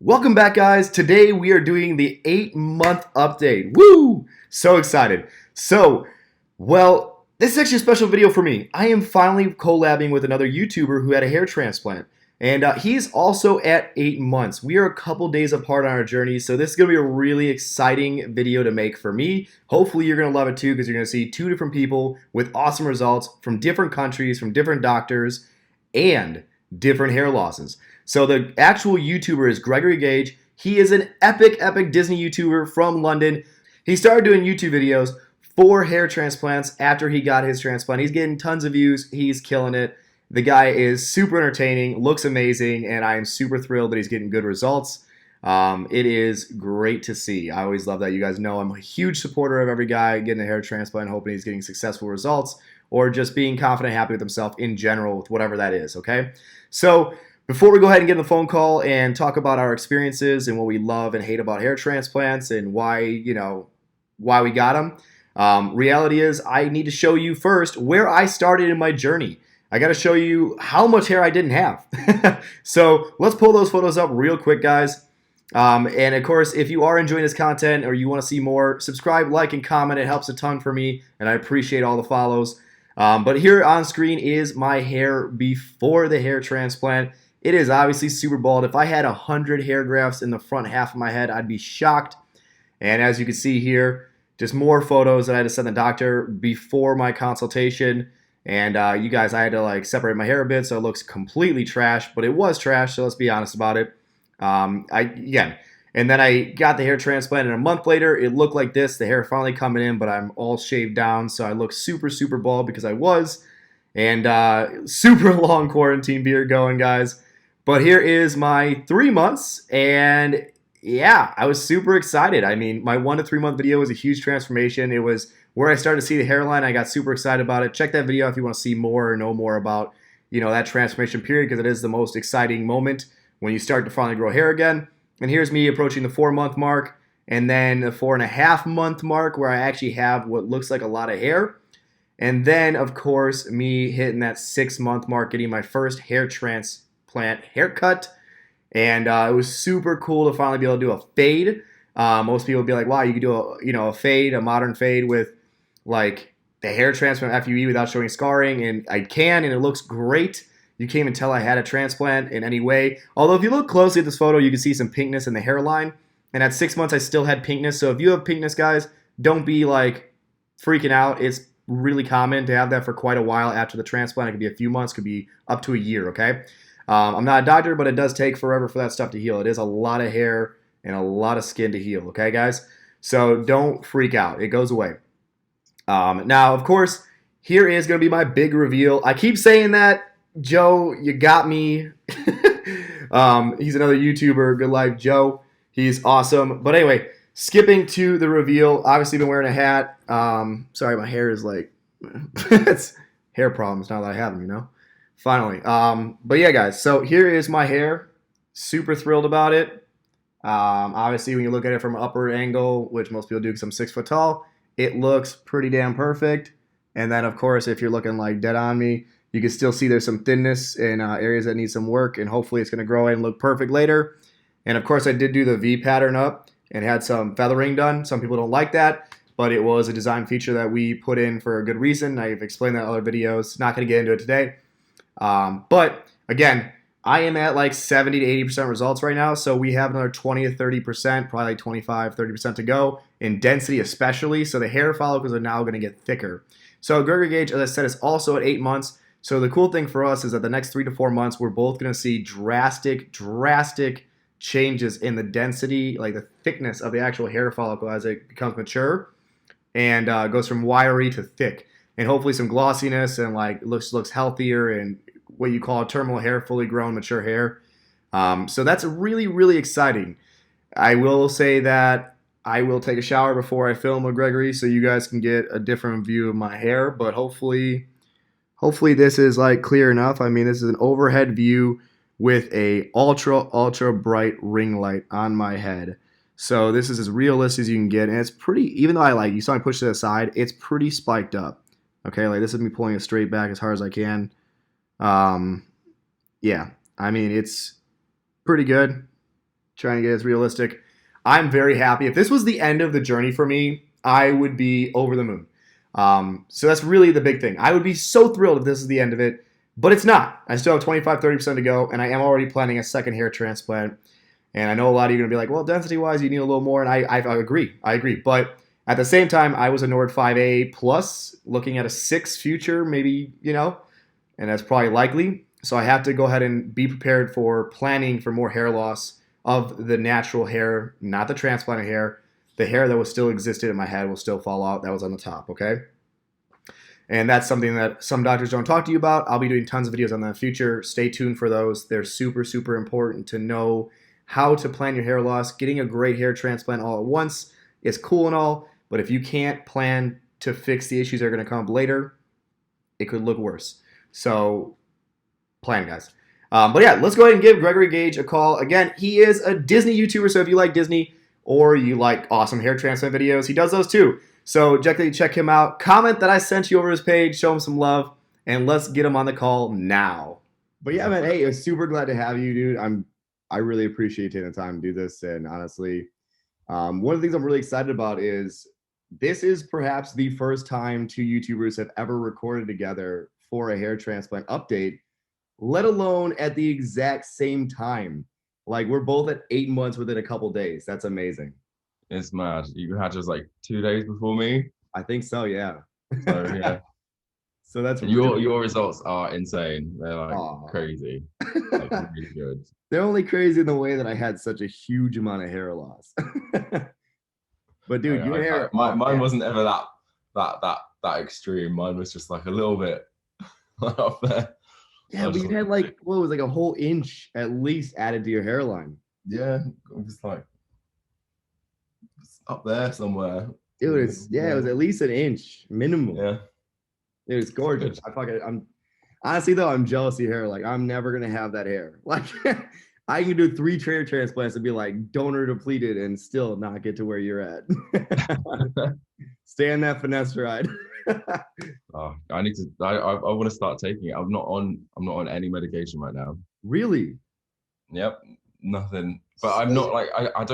Welcome back, guys. Today we are doing the 8-month update. Woo! So excited. This is actually a special video for me. I am finally collabing with another YouTuber who had a hair transplant. And he's also at 8 months. We are a couple days apart on our journey, so this is going to be a really exciting video to make for me. Hopefully you're going to love it too, because you're going to see two different people with awesome results from different countries, from different doctors, and different hair losses. So the actual YouTuber is Gregory Gaige. He is an epic Disney YouTuber from London. He started doing YouTube videos for hair transplants after he got his transplant. He's getting tons of views. He's killing it. The guy is super entertaining, looks amazing, and I am super thrilled that he's getting good results. It is great to see. I always love that. You guys know I'm a huge supporter of every guy getting a hair transplant, hoping he's getting successful results, or just being confident, happy with himself in general, with whatever that is, okay? So before we go ahead and get in the phone call and talk about our experiences and what we love and hate about hair transplants and why we got them, reality is I need to show you first where I started in my journey. I got to show you how much hair I didn't have. So let's pull those photos up real quick, guys. And of course, if you are enjoying this content or you want to see more, subscribe, like, and comment. It helps a ton for me, and I appreciate all the follows. But here on screen is my hair before the hair transplant. It is obviously super bald. If I had 100 hair grafts in the front half of my head, I'd be shocked. And as you can see here, just more photos that I had to send the doctor before my consultation. And you guys, I had to separate my hair a bit so it looks completely trash, but it was trash, so let's be honest about it. And then I got the hair transplant, and a month later, it looked like this. The hair finally coming in, but I'm all shaved down, so I look super bald because I was. And super long quarantine beard going, guys. But here is my 3 months, and yeah, I was super excited. I mean, my 1 to 3 month video was a huge transformation. It was where I started to see the hairline. I got super excited about it. Check that video if you want to see more or know more about, that transformation period, because it is the most exciting moment when you start to finally grow hair again. And here's me approaching the 4-month mark, and then the 4.5-month mark where I actually have what looks like a lot of hair. And then, of course, me hitting that 6-month mark, getting my first hair transplant haircut. And it was super cool to finally be able to do a fade. Most people would be like, wow, you could do a fade, a modern fade with like the hair transplant FUE without showing scarring. And I can, and it looks great. You can't even tell I had a transplant in any way. Although if you look closely at this photo, you can see some pinkness in the hairline. And at 6 months, I still had pinkness. So if you have pinkness, guys, don't be freaking out. It's really common to have that for quite a while after the transplant. It could be a few months, could be up to a year, okay? I'm not a doctor, but it does take forever for that stuff to heal. It is a lot of hair and a lot of skin to heal, okay, guys? So don't freak out. It goes away. Now, of course, here is going to be my big reveal. I keep saying that. Joe, you got me. He's another YouTuber, Good Life Joe. He's awesome. But anyway, skipping to the reveal. Obviously, been wearing a hat. Sorry, my hair is it's hair problems now that I have them, Finally. But yeah, guys, so here is my hair. Super thrilled about it. Obviously, when you look at it from an upper angle, which most people do because I'm 6 foot tall, it looks pretty damn perfect. And then, of course, if you're looking dead on me, you can still see there's some thinness in areas that need some work, and hopefully it's going to grow and look perfect later. And, of course, I did do the V pattern up and had some feathering done. Some people don't like that, but it was a design feature that we put in for a good reason. I've explained that in other videos. Not going to get into it today. But again, I am at 70 to 80% results right now, so we have another 20 to 30%, probably 25, 30% to go in density especially, so the hair follicles are now going to get thicker. So Gregory Gaige, as I said, is also at 8 months, so the cool thing for us is that the next 3 to 4 months, we're both going to see drastic changes in the density, the thickness of the actual hair follicle as it becomes mature and goes from wiry to thick. And hopefully some glossiness and looks healthier and what you call terminal hair, fully grown, mature hair. So that's really exciting. I will say that I will take a shower before I film with Gregory so you guys can get a different view of my hair. But hopefully this is clear enough. I mean, this is an overhead view with a ultra bright ring light on my head. So this is as realistic as you can get. And it's pretty, even though you saw me push to the side, it's pretty spiked up. Okay, this is me pulling it straight back as hard as I can. Yeah, I mean, it's pretty good. trying to get as realistic. I'm very happy. If this was the end of the journey for me, I would be over the moon. So that's really the big thing. I would be so thrilled if this is the end of it, but it's not. I still have 25-30% to go, and I am already planning a second hair transplant. And I know a lot of you are going to be like, well, density-wise, you need a little more, and I agree. I agree. But at the same time, I was a Nord 5A plus, looking at a 6 future, maybe, and that's probably likely. So I have to go ahead and be prepared for planning for more hair loss of the natural hair, not the transplanted hair. The hair that was still existed in my head will still fall out. That was on the top, okay? And that's something that some doctors don't talk to you about. I'll be doing tons of videos on that in the future. Stay tuned for those. They're super, super important to know how to plan your hair loss. Getting a great hair transplant all at once is cool and all, but if you can't plan to fix the issues that are going to come up later, it could look worse. So plan, guys. But yeah, let's go ahead and give Gregory Gaige a call. Again, he is a Disney YouTuber, so if you like Disney or you like awesome hair transplant videos, he does those too. So definitely check him out. Comment that I sent you over his page, show him some love, and let's get him on the call now. But yeah, man, hey, I'm super glad to have you, dude. I really appreciate taking the time to do this. And honestly, one of the things I'm really excited about is this is perhaps the first time two YouTubers have ever recorded together for a hair transplant update, let alone at the exact same time. Like, we're both at 8 months within a couple days. That's amazing. It's mad. You had just like 2 days before me. I think so, yeah. So yeah. So that's And your results are insane. They're like crazy. Like really good. They're only crazy in the way that I had such a huge amount of hair loss. But dude, your hair. Mine wasn't ever that extreme. Mine was just like a little bit up there. Yeah, but you had like what was like a whole inch at least added to your hairline. Yeah, it was like up there somewhere. It was it was at least an inch minimum. Yeah, it was gorgeous. I'm honestly though, I'm jealous of your hair. Like, I'm never gonna have that hair. Like, I can do 3 hair transplants and be like donor depleted and still not get to where you're at. Stay on that finesse ride. I need to. I want to start taking it. I'm not on any medication right now. Really? Yep, nothing. But I'm not like I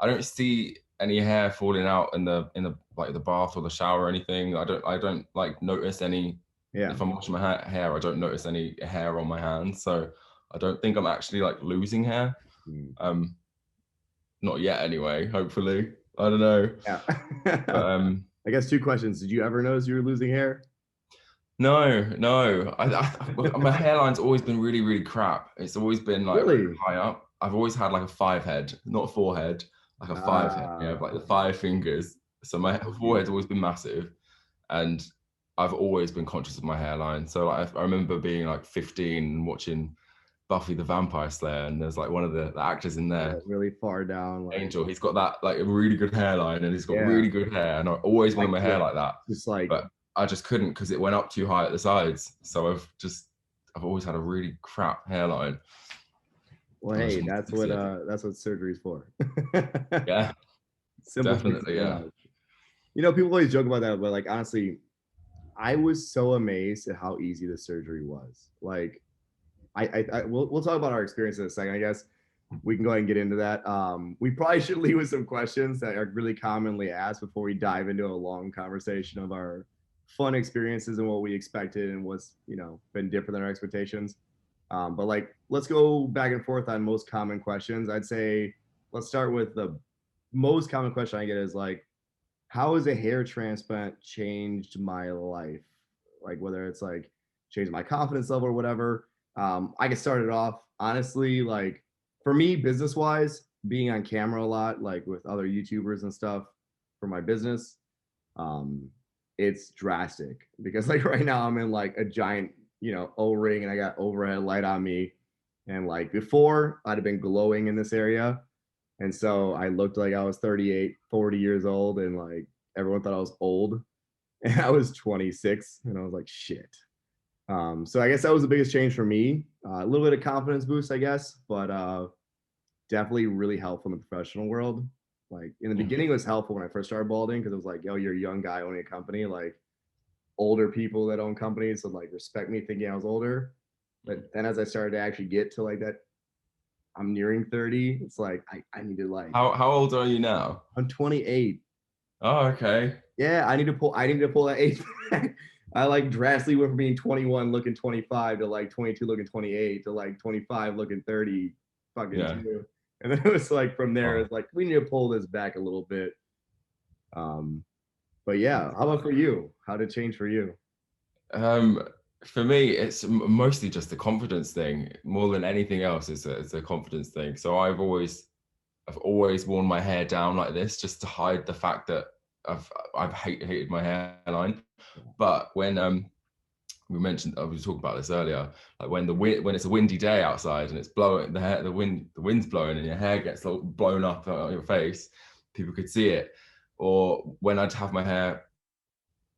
don't see any hair falling out in the like the bath or the shower or anything. I don't like notice any. Yeah. If I'm washing my hair, I don't notice any hair on my hands. So I don't think I'm actually like losing hair. Not yet anyway. Hopefully, I don't know. Yeah. But, I guess 2 questions. Did you ever notice you were losing hair? No. My hairline's always been really, really crap. It's always been like really high up. I've always had like a 5 head, not a 4 head, like a 5 head. Yeah, like the 5 fingers. So my forehead's always been massive, and I've always been conscious of my hairline. So like, I remember being like 15 and watching Buffy the Vampire Slayer, and there's like one of the actors in there, really far down, like, Angel. He's got that like a really good hairline, and he's got really good hair, and I always wanted my hair like that. Just like, but I just couldn't because it went up too high at the sides. So I've always had a really crap hairline. Well, hey, that's what surgery's for. Yeah, simple, definitely. Yeah. People always joke about that, but like honestly, I was so amazed at how easy the surgery was. Like, we'll talk about our experience in a second. I guess we can go ahead and get into that. We probably should leave with some questions that are really commonly asked before we dive into a long conversation of our fun experiences and what we expected and what's been different than our expectations. But like, let's go back and forth on most common questions. I'd say let's start with the most common question I get is like, how has a hair transplant changed my life? Like, whether it's like changed my confidence level or whatever. I get started off honestly, like for me, business wise, being on camera a lot, like with other YouTubers and stuff for my business, it's drastic because like right now I'm in like a giant, O-ring and I got overhead light on me. And like before I'd have been glowing in this area. And so I looked like I was 38, 40 years old and like everyone thought I was old. And I was 26 and I was like, shit. So I guess that was the biggest change for me. A little bit of confidence boost, I guess, but definitely really helpful in the professional world. Like in the beginning, it was helpful when I first started balding because it was like, yo, you're a young guy owning a company. Like older people that own companies would like respect me thinking I was older. But then as I started to actually get to like that I'm nearing 30. It's like I need to like. How old are you now? I'm 28. Oh, okay. Yeah, I need to pull that age back. I like drastically went from being 21 looking 25 to like 22 looking 28 to like 25 looking 30 fucking Yeah. 2. And then it was like from there, Oh. it's like we need to pull this back a little bit. But yeah, how about for you? How did it change for you? For me, it's mostly just a confidence thing more than anything else. It's a confidence thing. So I've always worn my hair down like this just to hide the fact that I've hated my hairline. But when we mentioned, I was talking about this earlier, like when it's a windy day outside and it's blowing, the wind's blowing and your hair gets blown up on your face, people could see it. Or when I'd have my hair,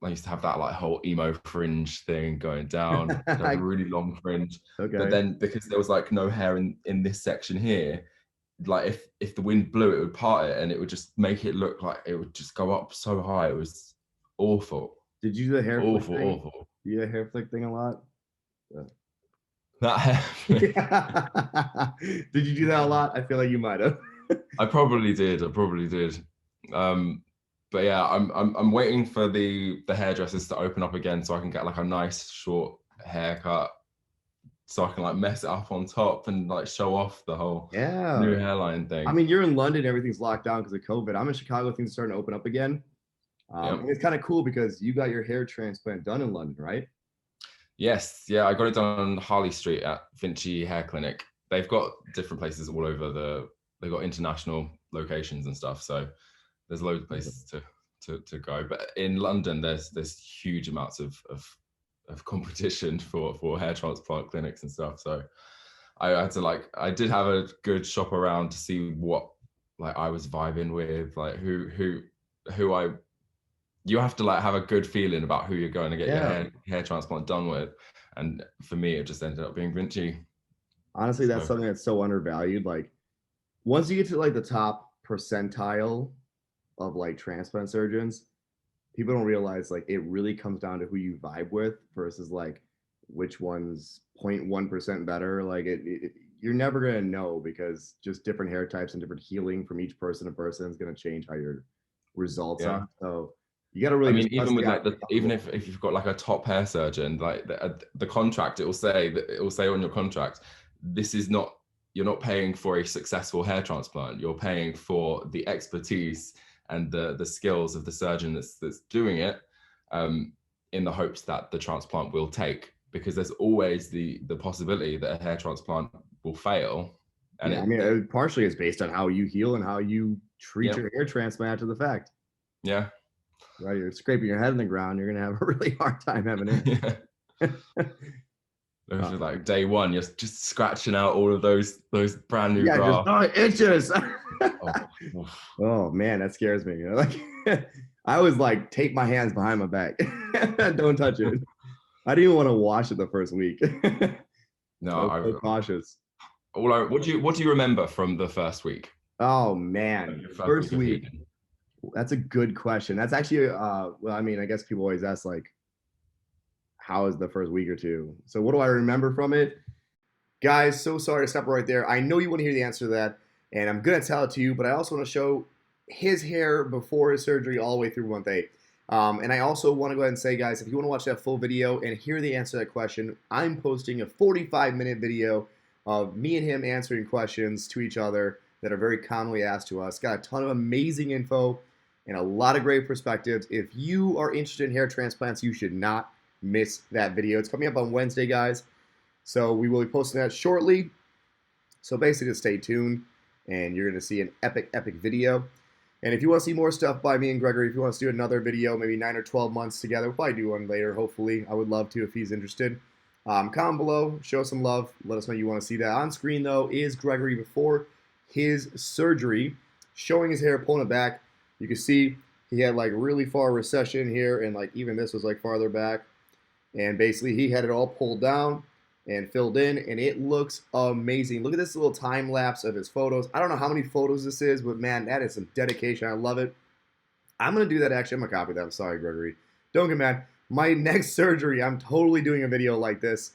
I used to have that like whole emo fringe thing going down, like a really long fringe. Okay. But then because there was like no hair in this section here, like if the wind blew, it would part it and it would just make it look like it would just go up so high. It was awful. Did you do the hair flick thing? Awful. You do the hair flick thing a lot? That hair flick. Did you do that a lot? I feel like you might have. I probably did. But yeah, I'm waiting for the hairdressers to open up again so I can get like a nice short haircut, so I can like mess it up on top and like show off the whole new hairline thing. I mean, you're in London, everything's locked down because of COVID. I'm in Chicago, things are starting to open up again. And it's kind of cool because you got your hair transplant done in London, right? Yes, yeah, I got it done on Harley Street at FUE Hair Clinic. They've got different places all over they've got international locations and stuff, so there's loads of places to go. But in London, there's huge amounts of competition for hair transplant clinics and stuff. So I did have a good shop around to see what like I was vibing with, like you have to like have a good feeling about who you're going to get your hair transplant done with. And for me, it just ended up being Vinci. Honestly, that's something that's so undervalued. Like once you get to like the top percentile of like transplant surgeons, people don't realize like it really comes down to who you vibe with versus like which one's 0.1% better. Like you're never going to know because just different hair types and different healing from each person to person is going to change how your results are. So you got to really, I mean, even with like even if you've got like a top hair surgeon, like the contract, it will say on your contract, this is not, you're not paying for a successful hair transplant. You're paying for the expertise and the skills of the surgeon that's doing it, in the hopes that the transplant will take, because there's always the possibility that a hair transplant will fail. And I mean, it partially is based on how you heal and how you treat your hair transplant after the fact. Yeah. Right, you're scraping your head in the ground, you're gonna have a really hard time having it. Like day one, you're just scratching out all of those brand new grafts. It itches. Oh man, that scares me. Like I was like, tape my hands behind my back. Don't touch it. I didn't even want to wash it the first week. No, I was so cautious. What do you remember from the first week? Oh man, first week. That's a good question. That's actually well, I mean, I guess people always ask like, how is the first week or two? So what do I remember from it? Guys, so sorry to stop right there. I know you want to hear the answer to that, and I'm gonna tell it to you, but I also want to show his hair before his surgery all the way through month 8. And I also want to go ahead and say, guys, if you want to watch that full video and hear the answer to that question, I'm posting a 45-minute video of me and him answering questions to each other that are very commonly asked to us. Got a ton of amazing info and a lot of great perspectives. If you are interested in hair transplants, you should not miss that video. It's coming up on Wednesday, guys. So we will be posting that shortly. So basically just stay tuned and you're going to see an epic video. And if you want to see more stuff by me and Gregory, if you want us to do another video, maybe 9 or 12 months together, we'll probably do one later, hopefully. I would love to if he's interested. Comment below, show some love, let us know you want to see that. On screen, though, is Gregory before his surgery, showing his hair, pulling it back. You can see he had like really far recession here, and like even this was like farther back. And basically he had it all pulled down and filled in, and it looks amazing. Look at this little time lapse of his photos. I don't know how many photos this is, but man, that is some dedication. I love it. I'm going to do that actually. I'm going to copy that. I'm sorry, Gregory. Don't get mad. My next surgery, I'm totally doing a video like this.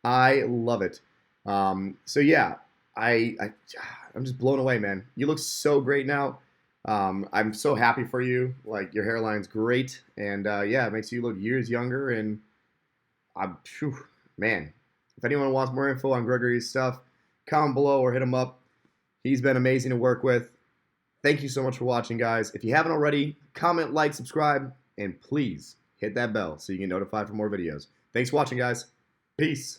I love it. So yeah, I'm just blown away, man. You look so great now. I'm so happy for you. Like your hairline's great, and yeah, it makes you look years younger. And phew, man, if anyone wants more info on Gregory's stuff, comment below or hit him up. He's been amazing to work with. Thank you so much for watching, guys. If you haven't already, comment, like, subscribe, and please hit that bell so you get notified for more videos. Thanks for watching, guys. Peace.